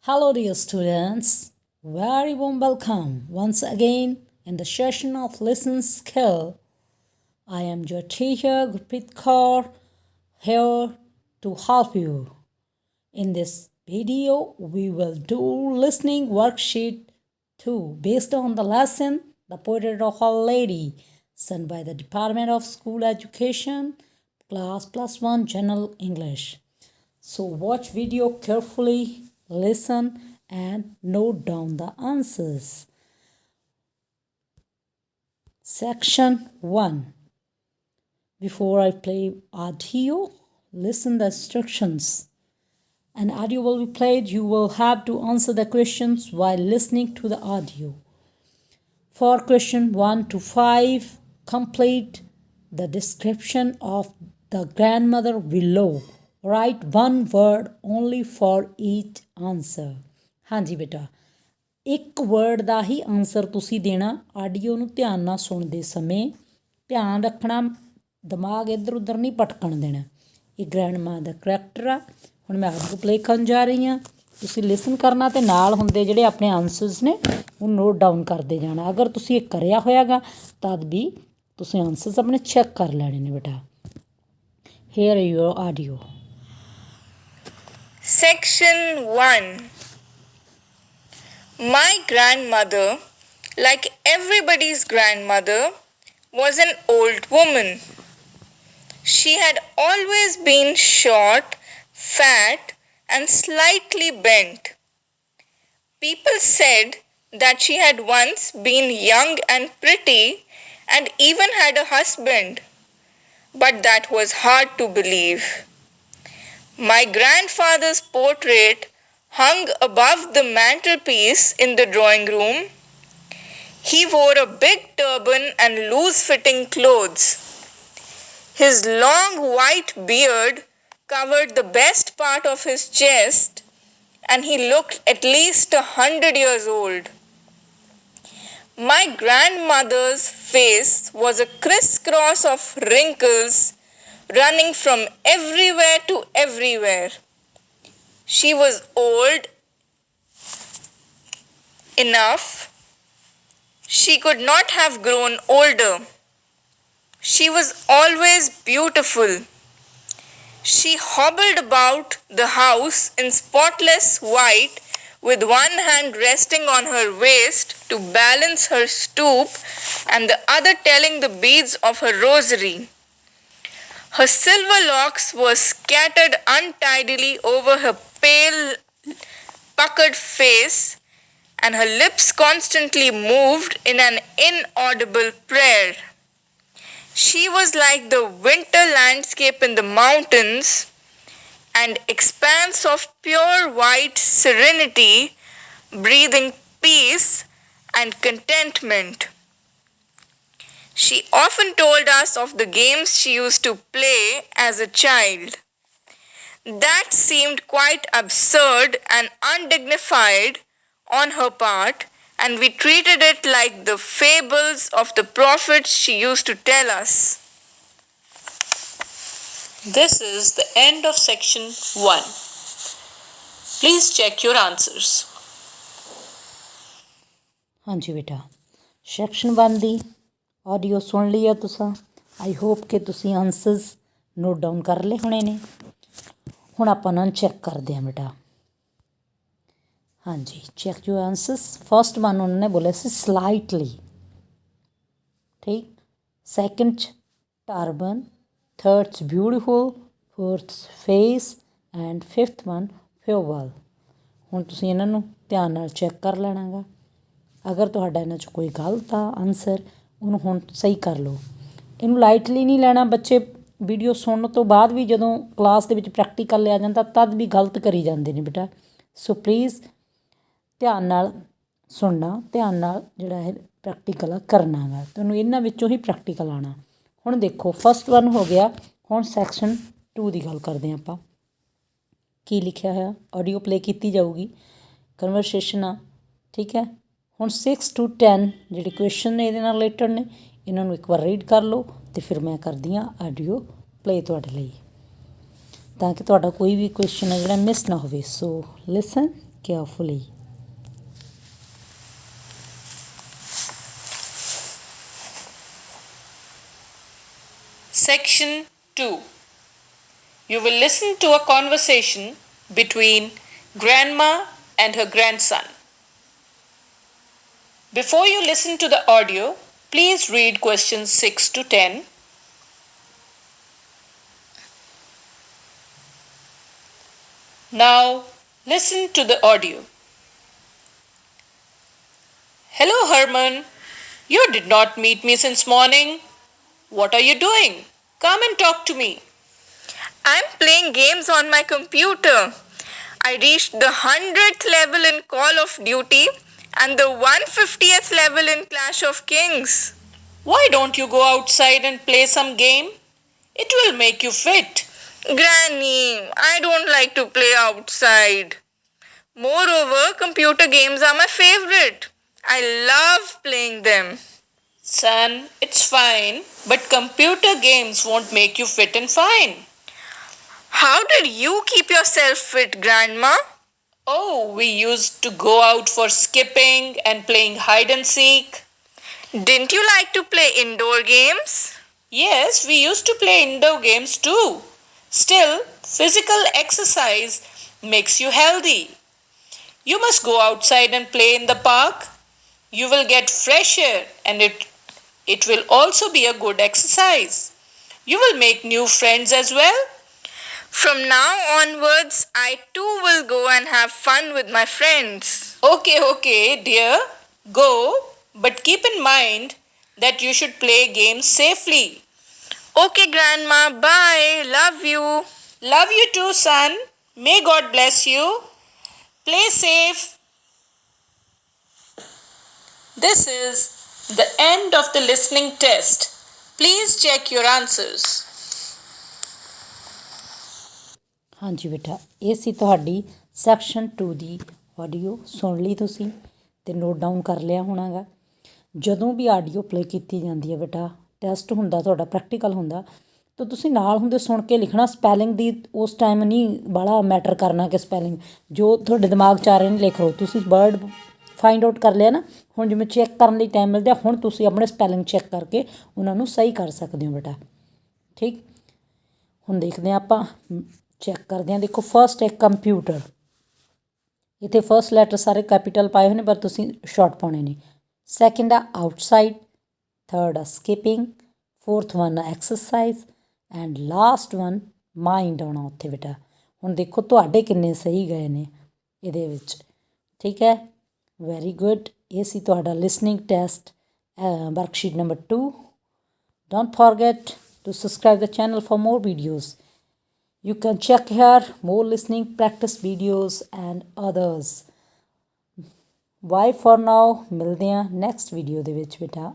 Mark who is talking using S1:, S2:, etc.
S1: Hello, dear students. Very warm welcome once again in the session of Listen Skill. I am your teacher Gurpreet Kaur here to help you. In this video, we will do listening worksheet 2 based on the lesson The Portrait of a Lady sent by the Department of School Education, Class Plus 1 General English. So watch video carefully, listen and note down the answers. Section 1. Before I play audio, listen the instructions. An audio will be played. You will have to answer the questions while listening to the audio. For question 1 to 5, complete the description of the grandmother below. Write one word only for each answer. ਹਾਂਜੀ ਬੇਟਾ, ਇੱਕ word ਦਾ ਹੀ answer ਤੁਸੀਂ ਦੇਣਾ। Audio ਨੂੰ ਧਿਆਨ ਨਾਲ ਸੁਣਦੇ ਸਮੇਂ ਧਿਆਨ ਰੱਖਣਾ, ਦਿਮਾਗ ਇੱਧਰ ਉੱਧਰ ਨਹੀਂ ਭਟਕਣ ਦੇਣਾ। ਇਹ ਗ੍ਰੈਂਡਮਾ ਦਾ ਕਰੈਕਟਰ ਆ। ਹੁਣ ਮੈਂ ਆਡੀਓ ਪਲੇ ਕਰਨ ਜਾ ਰਹੀ ਹਾਂ, ਤੁਸੀਂ ਲਿਸਨ ਕਰਨਾ ਅਤੇ ਨਾਲ ਹੁੰਦੇ ਜਿਹੜੇ ਆਪਣੇ ਆਨਸਰਸ ਨੇ ਉਹ ਨੋਟ ਡਾਊਨ ਕਰਦੇ ਜਾਣਾ। ਅਗਰ ਤੁਸੀਂ ਇਹ ਕਰਿਆ ਹੋਇਆਗਾ ਤਦ ਵੀ ਤੁਸੀਂ ਆਨਸਰਸ ਆਪਣੇ ਚੈੱਕ ਕਰ ਲੈਣੇ ਨੇ ਬੇਟਾ। Hear your audio.
S2: Section 1. My grandmother, like everybody's grandmother, was an old woman. She had always been short, fat, and slightly bent. People said that she had once been young and pretty and even had a husband, but that was hard to believe. My grandfather's portrait hung above the mantelpiece in the drawing room. He wore a big turban and loose-fitting clothes. His long white beard covered the best part of his chest, and he looked at least 100 years old. My grandmother's face was a crisscross of wrinkles running from everywhere to everywhere. She was old enough. She could not have grown older. She was always beautiful. She hobbled about the house in spotless white with one hand resting on her waist to balance her stoop and the other telling the beads of her rosary. Her silver locks were scattered untidily over her pale, puckered face, and her lips constantly moved in an inaudible prayer. She was like the winter landscape in the mountains, an expanse of pure white serenity, breathing peace and contentment. She often told us of the games she used to play as a child. That seemed quite absurd and undignified on her part, and we treated it like the fables of the prophets she used to tell us.
S3: This is the end of section 1. Please check your answers.
S1: ਹਾਂਜੀ ਬੇਟਾ, section 1 ਦੀ audio ਸੁਣ ਲਈ ਆ ਤੁਸੀਂ। I hope ਕਿ ਤੁਸੀਂ answers note down ਕਰ ਲਏ ਹੋਣੇ ਨੇ। ਹੁਣ ਆਪਾਂ ਉਹਨਾਂ ਨੂੰ ਚੈੱਕ ਕਰਦੇ ਹਾਂ ਬੇਟਾ। ਹਾਂਜੀ, check your answers. First one ਉਹਨਾਂ ਨੇ ਬੋਲਿਆ ਸੀ ਸਲਾਈਟਲੀ, ਠੀਕ। ਸੈਕਿੰਡ 'ਚ ਟਰਬਨ, ਥਰਡ 'ਚ beautiful, fourth face and fifth one ਫਿਓਵਲ। ਹੁਣ ਤੁਸੀਂ ਇਹਨਾਂ ਨੂੰ ਧਿਆਨ ਨਾਲ ਚੈੱਕ ਕਰ ਲੈਣਾ ਗਾ। ਅਗਰ ਤੁਹਾਡਾ ਇਹਨਾਂ 'ਚ ਕੋਈ ਗਲਤ ਆ ਆਨਸਰ, ਉਹਨੂੰ ਹੁਣ ਸਹੀ ਕਰ ਲਓ। ਇਹਨੂੰ ਲਾਈਟਲੀ ਨਹੀਂ ਲੈਣਾ। ਬੱਚੇ ਵੀਡੀਓ ਸੁਣਨ ਤੋਂ ਬਾਅਦ ਵੀ ਜਦੋਂ ਕਲਾਸ ਦੇ ਵਿੱਚ ਪ੍ਰੈਕਟੀਕਲ ਲਿਆ ਜਾਂਦਾ ਤਦ ਵੀ ਗਲਤ ਕਰੀ ਜਾਂਦੇ ਨੇ ਬੇਟਾ। ਸੋ ਪਲੀਜ਼ ਧਿਆਨ ਨਾਲ ਸੁਣਨਾ, ਧਿਆਨ ਨਾਲ ਜਿਹੜਾ ਇਹ ਪ੍ਰੈਕਟੀਕਲ ਕਰਨਾ ਗਾ। ਤੁਹਾਨੂੰ ਇਹਨਾਂ ਵਿੱਚੋਂ ਹੀ ਪ੍ਰੈਕਟੀਕਲ ਆਉਣਾ। ਹੁਣ ਦੇਖੋ, ਫਸਟ ਵਨ ਹੋ ਗਿਆ। ਹੁਣ ਸੈਕਸ਼ਨ 2 ਦੀ ਗੱਲ ਕਰਦੇ ਹਾਂ ਆਪਾਂ। ਕੀ ਲਿਖਿਆ ਹੋਇਆ, ਆਡੀਓ ਪਲੇ ਕੀਤੀ ਜਾਊਗੀ, ਕਨਵਰਸੇਸ਼ਨ ਆ, ਠੀਕ ਹੈ। ਹੁਣ 6 to 10 ਜਿਹੜੇ ਕੁਐਸਚਨ ਨੇ ਇਹਦੇ ਨਾਲ ਰਿਲੇਟਡ ਨੇ, ਇਹਨਾਂ ਨੂੰ ਇੱਕ ਵਾਰ ਰੀਡ ਕਰ ਲਓ ਅਤੇ ਫਿਰ ਮੈਂ ਕਰਦੀ ਹਾਂ ਆਡੀਓ ਪਲੇ ਤੁਹਾਡੇ ਲਈ, ਤਾਂ ਕਿ ਤੁਹਾਡਾ ਕੋਈ ਵੀ ਕੁਐਸਚਨ ਹੈ ਜਿਹੜਾ ਮਿਸ ਨਾ ਹੋਵੇ। ਸੋ ਲਿਸਨ carefully.
S3: Section 2. You will listen to a conversation between grandma and her grandson. Before you listen to the audio, please read questions 6 to 10. Now, listen to the audio. Hello, Herman. You did not meet me since morning. What are you doing? Come and talk to me.
S2: I'm playing games on my computer. I reached the 100th level in Call of Duty and the 150th level in Clash of Kings.
S3: Why don't you go outside and play some game? It will make you fit.
S2: Granny, I don't like to play outside. Moreover, computer games are my favorite. I love playing them.
S3: Son, it's fine, but computer games won't make you fit and fine.
S2: How did you keep yourself fit, Grandma?
S3: Oh, we used to go out for skipping and playing hide and seek.
S2: Didn't you like to play indoor games?
S3: Yes, we used to play indoor games too. Still, physical exercise makes you healthy. You must go outside and play in the park. You will get fresh air and it will also be a good exercise. You will make new friends as well.
S2: From now onwards, I too will go and have fun with my friends.
S3: Okay, dear. Go, but keep in mind that you should play games safely.
S2: Okay, Grandma. Bye. Love you.
S3: Love you too, son. May God bless you. Play safe. This is the end of the listening test. Please check your answers.
S1: ਹਾਂਜੀ ਬੇਟਾ, ਇਹ ਸੀ ਤੁਹਾਡੀ section 2 ਦੀ audio. ਸੁਣ ਲਈ ਤੁਸੀਂ ਅਤੇ note down ਕਰ ਲਿਆ ਹੋਣਾ ਗਾ। ਜਦੋਂ ਵੀ ਆਡੀਓ ਪਲੇ ਕੀਤੀ ਜਾਂਦੀ ਹੈ ਬੇਟਾ, ਟੈਸਟ ਹੁੰਦਾ ਤੁਹਾਡਾ, ਪ੍ਰੈਕਟੀਕਲ ਹੁੰਦਾ, ਤਾਂ ਤੁਸੀਂ ਨਾਲ ਹੁੰਦੇ ਸੁਣ ਕੇ ਲਿਖਣਾ। ਸਪੈਲਿੰਗ ਦੀ ਉਸ ਟਾਈਮ ਨਹੀਂ ਬਾਹਲਾ ਮੈਟਰ ਕਰਨਾ ਕਿ ਸਪੈਲਿੰਗ ਜੋ ਤੁਹਾਡੇ ਦਿਮਾਗ 'ਚ ਆ ਰਹੇ ਨੇ ਲਿਖ ਲਓ। ਤੁਸੀਂ ਵਰਡ ਫਾਈਂਡ ਆਊਟ ਕਰ ਲਿਆ ਨਾ, ਹੁਣ ਜਿਵੇਂ ਚੈੱਕ ਕਰਨ ਲਈ ਟਾਈਮ ਮਿਲਦਾ, ਹੁਣ ਤੁਸੀਂ ਆਪਣੇ ਸਪੈਲਿੰਗ ਚੈੱਕ ਕਰਕੇ ਉਹਨਾਂ ਨੂੰ ਸਹੀ ਕਰ ਸਕਦੇ ਹੋ ਬੇਟਾ। ਠੀਕ, ਹੁਣ ਦੇਖਦੇ ਹਾਂ ਆਪਾਂ, ਚੈੱਕ ਕਰਦੇ ਹਾਂ। ਦੇਖੋ, ਫਸਟ ਹੈ ਕੰਪਿਊਟਰ। ਇੱਥੇ ਫਸਟ ਲੈਟਰ ਸਾਰੇ ਕੈਪੀਟਲ ਪਾਏ ਹੋਏ ਨੇ, ਪਰ ਤੁਸੀਂ ਸ਼ਾਰਟ ਪਾਉਣੇ ਨੇ। ਸੈਕਿੰਡ ਆ ਆਊਟਸਾਈਡ, ਥਰਡ ਆ ਸਕਿਪਿੰਗ, ਫੋਰਥ ਵਨ ਆ exercise and last one mind ਆਉਣਾ ਉੱਥੇ ਬੇਟਾ। ਹੁਣ ਦੇਖੋ ਤੁਹਾਡੇ ਕਿੰਨੇ ਸਹੀ ਗਏ ਨੇ ਇਹਦੇ ਵਿੱਚ। ਠੀਕ ਹੈ, ਵੈਰੀ ਗੁੱਡ। ਇਹ ਸੀ ਤੁਹਾਡਾ listening test worksheet number 2। Don't forget to subscribe the channel for more videos. You can check here more listening practice videos and others. Bye for now. ਮਿਲਦੇ ਹਾਂ next video ਦੇ ਵਿੱਚ ਬੇਟਾ।